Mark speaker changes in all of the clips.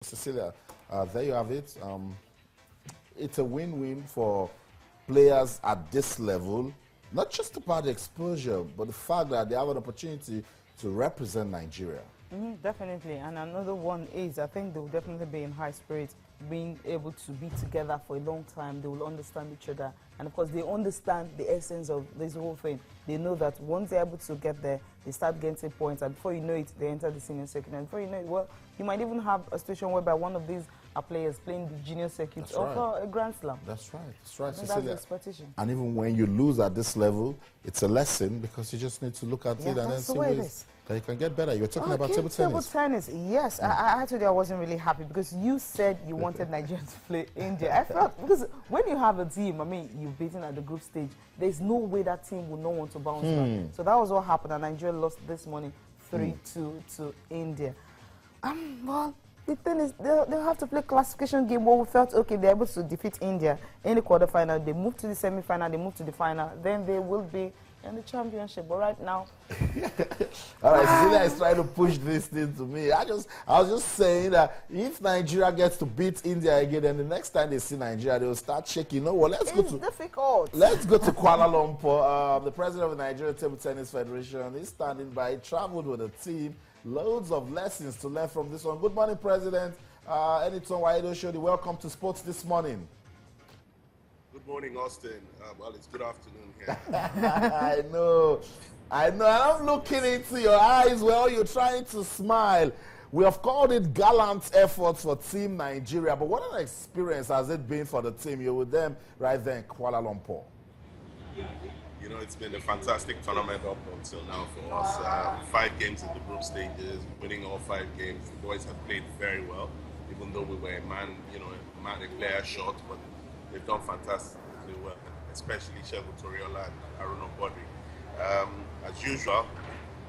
Speaker 1: Cecilia, there you have it. It's a win-win for players at this level, not just about the exposure, but the fact that they have an opportunity to represent Nigeria.
Speaker 2: Definitely, and another one is I think they will definitely be in high spirits, being able to be together for a long time. They will understand each other, and of course they understand the essence of this whole thing. They know that once they're able to get there, they start getting points, and before you know it, they enter the senior circuit, and before you know it, well, you might even have a situation whereby one of these players playing the junior circuit or a Grand Slam.
Speaker 1: That's right. That's right,
Speaker 2: Cecilia. That's the expectation.
Speaker 1: And even when you lose at this level, it's a lesson because you just need to look at it and then see ways that you can get better. You're talking about table tennis.
Speaker 2: Table tennis, yes. I told you I wasn't really happy because you said you wanted Nigeria to play India. I felt, because when you have a team, I mean, you've beaten at the group stage, there's no way that team will not want to bounce back. So that was what happened, and Nigeria lost this morning 3-2 to India. Well, the thing is, they'll have to play classification game where we felt, okay, they're able to defeat India in the quarterfinal. They move to the semi-final, they move to the final. Then they will be in the championship. But right now...
Speaker 1: All right, Cecilia is trying to push this thing to me. I was just saying that if Nigeria gets to beat India again, then the next time they see Nigeria, they'll start shaking. You know what?
Speaker 2: It's difficult.
Speaker 1: Let's go to Kuala Lumpur. The president of the Nigeria Table Tennis Federation is standing by. He traveled with a team. Loads of lessons to learn from this one. Good morning, President. Eniton Waido Shodi, welcome to Sports This Morning.
Speaker 3: Good morning, Austin. Well, it's good afternoon here.
Speaker 1: I know. And I'm looking into your eyes where you're trying to smile. We have called it gallant efforts for Team Nigeria, but what an experience has it been for the team? You're with them right there in Kuala Lumpur.
Speaker 3: You know, it's been a fantastic tournament up until now for us. 5 games in the group stages, winning all 5 games. The boys have played very well, even though we were a player short, but they've done fantastically well, especially Shegun Toriola and Aruna Bodri. As usual,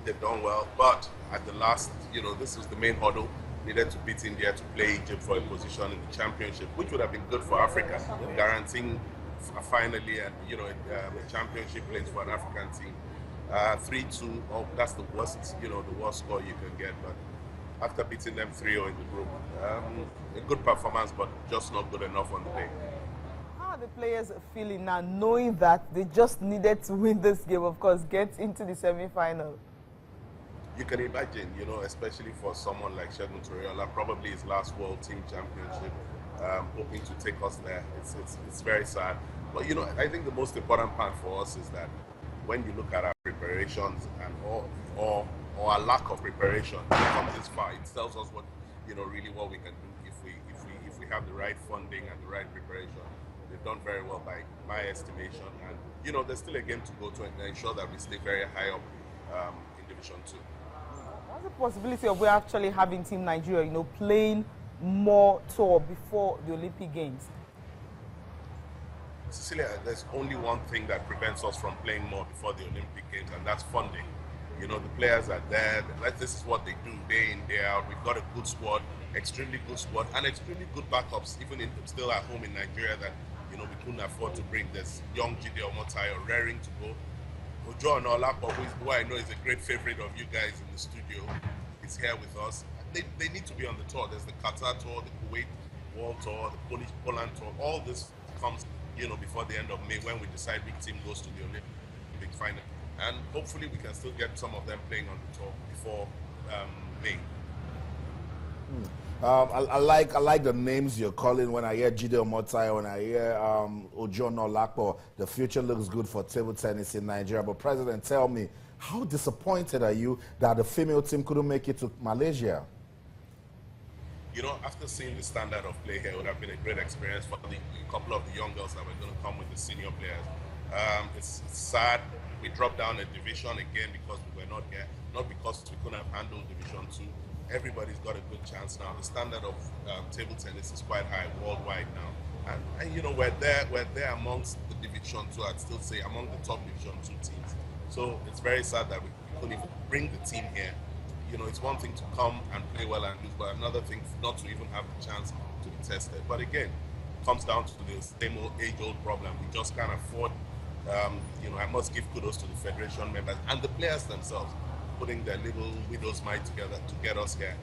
Speaker 3: they've done well, but at the last, this was the main hurdle. Needed to beat India to play Egypt for a position in the championship, which would have been good for Africa, guaranteeing finally a championship place for an African team. 3-2, that's the worst, the worst score you can get. But after beating them 3-0 in the group, a good performance, but just not good enough on the day.
Speaker 2: How are the players feeling now, knowing that they just needed to win this game, of course, get into the semi-final?
Speaker 3: You can imagine, especially for someone like Shegun Toriola, probably his last World Team Championship, hoping to take us there. It's very sad. But, I think the most important part for us is that when you look at our preparations and or our lack of preparation, it comes this far. It tells us what, really what we can do if we have the right funding and the right preparation. They've done very well by my estimation. And, there's still a game to go to ensure that we stay very high up in Division 2.
Speaker 2: What's the possibility of we actually having Team Nigeria, playing more tour before the Olympic Games?
Speaker 3: Cecilia, there's only one thing that prevents us from playing more before the Olympic Games, and that's funding. The players are there. This is what they do day in, day out. We've got a good squad, extremely good squad, and extremely good backups, even still at home in Nigeria that, we couldn't afford to bring this young Jide Omotayo raring to go. Ojo Onolapo, who I know is a great favorite of you guys in the studio, is here with us. They need to be on the tour. There's the Qatar tour, the Kuwait World Tour, the Polish Poland tour. All this comes, before the end of May when we decide which team goes to the Olympic final. And hopefully we can still get some of them playing on the tour before May.
Speaker 1: I like the names you're calling. When I hear Jide Omotayo, when I hear Ojo Onolapo, the future looks good for table tennis in Nigeria. But President, tell me, how disappointed are you that the female team couldn't make it to Malaysia?
Speaker 3: After seeing the standard of play here, it would have been a great experience for a couple of the young girls that were going to come with the senior players. It's sad we dropped down a division again because we were not here, not because we couldn't have handled Division 2. Everybody's got a good chance now. The standard of table tennis is quite high worldwide now. And we're there amongst the Division 2, I'd still say among the top Division 2 teams. So it's very sad that we couldn't even bring the team here. It's one thing to come and play well and lose, but another thing not to even have the chance to be tested. But again, it comes down to the same age-old problem. We just can't afford, I must give kudos to the federation members and the players themselves, putting their little widow's mite together to get us here.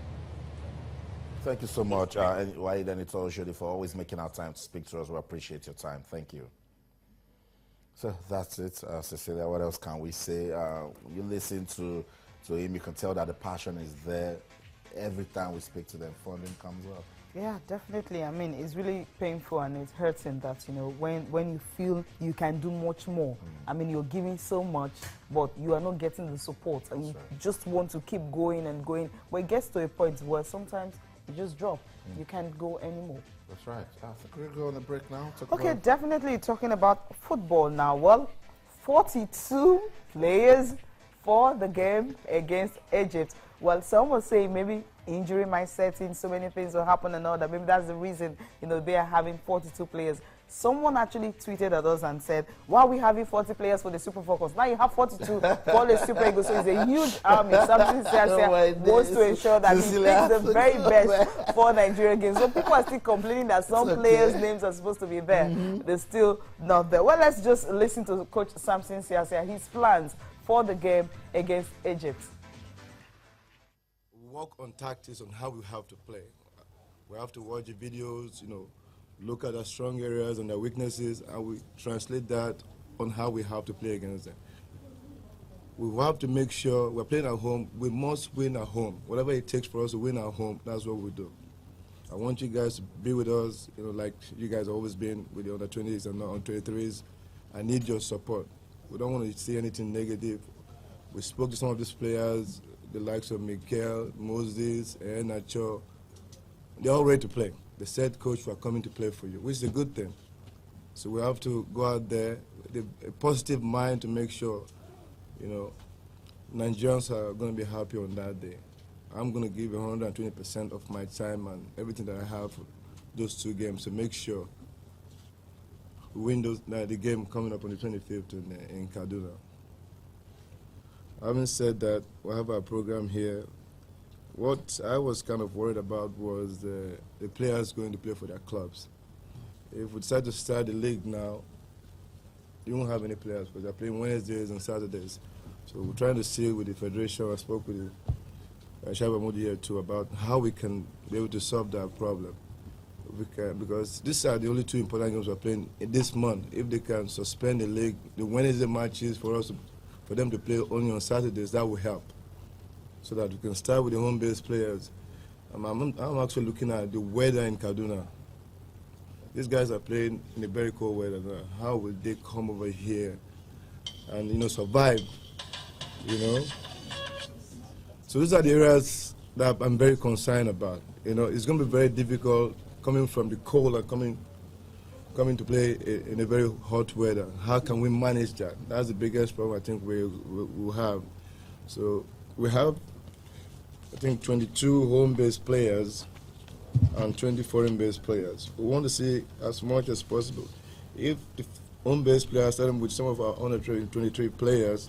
Speaker 1: Thank you so much, Wahid and Itoshodi, for always making our time to speak to us. We appreciate your time. Thank you. So that's it, Cecilia. What else can we say? You listen to him, you can tell that the passion is there. Every time we speak to them, funding comes up.
Speaker 2: Yeah, definitely. I mean, it's really painful and it's hurting that, you know, when you feel you can do much more. I mean, you're giving so much, but you are not getting the support. And you just want to keep going and going. But it gets to a point where sometimes you just drop. You can't go anymore.
Speaker 1: That's right. I think we'll go on a break now.
Speaker 2: Okay, definitely talking about football now. Well, 42 players for the game against Egypt. Well, some will say maybe injury might set in, so many things will happen and all that. Maybe that's the reason, you know, they are having 42 players. Someone actually tweeted at us and said, why are we having 40 players for the Super Falcons? Now you have 42 for the Super Eagles, so it's a huge army. Something wants to ensure that he picks the very best for Nigerian games. So people are still complaining that some players' names are supposed to be there. They're still not there. Well, let's just listen to Coach Samson Siasia, his plans for the game against Egypt.
Speaker 4: Work on tactics on how we have to play. We have to watch the videos, you know, look at our strong areas and their weaknesses, and we translate that on how we have to play against them. We have to make sure we're playing at home. We must win at home. Whatever it takes for us to win at home, that's what we do. I want you guys to be with us, you know, like you guys have always been with the under 20s and under 23s. I need your support. We don't want to see anything negative. We spoke to some of these players, the likes of Mikel, Moses, and Nacho. They're all ready to play. They said, Coach, we're coming to play for you, which is a good thing. So we have to go out there with a positive mind to make sure, you know, Nigerians are going to be happy on that day. I'm going to give 120% of my time and everything that I have for those two games to make sure we win the game coming up on the 25th in Kaduna. Having said that, we have our program here. What I was kind of worried about was the players going to play for their clubs. If we decide to start the league now, you won't have any players because they're playing Wednesdays and Saturdays. So we're trying to see with the federation. I spoke with Shaba Modi here too about how we can be able to solve that problem. Because these are the only two important games we're playing in this month. If they can suspend the league, the Wednesday matches for them to play only on Saturdays, that will help. So that we can start with the home-based players. I'm actually looking at the weather in Kaduna. These guys are playing in a very cold weather now. How will they come over here and, you know, survive, you know? So these are the areas that I'm very concerned about. You know, it's going to be very difficult coming from the cold and coming to play in a very hot weather. How can we manage that? That's the biggest problem I think we'll have. So we have, I think, 22 home-based players and 20 foreign-based players. We want to see as much as possible. If the home-based players, starting with some of our under 23 players,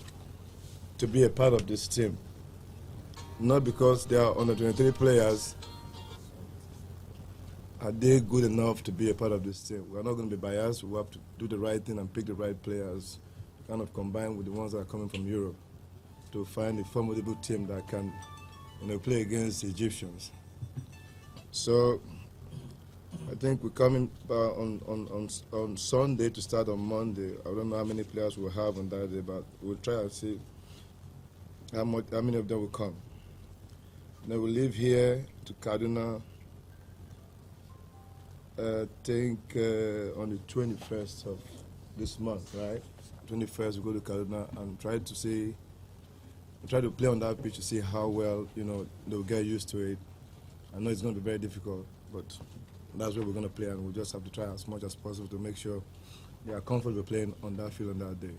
Speaker 4: to be a part of this team. Not because they are under 23 players, are they good enough to be a part of this team? We're not going to be biased. We have to do the right thing and pick the right players, kind of combine with the ones that are coming from Europe to find a formidable team that can, you know, play against the Egyptians. So I think we're coming on Sunday to start on Monday. I don't know how many players we'll have on that day, but we'll try and see how many of them will come. Then we'll leave here to Kaduna, I think on the 21st of this month, right? 21st we go to Kaduna and try to play on that pitch to see how well, you know, they'll get used to it. I know it's going to be very difficult, but that's where we're going to play, and we'll just have to try as much as possible to make sure they are comfortable playing on that field on that day.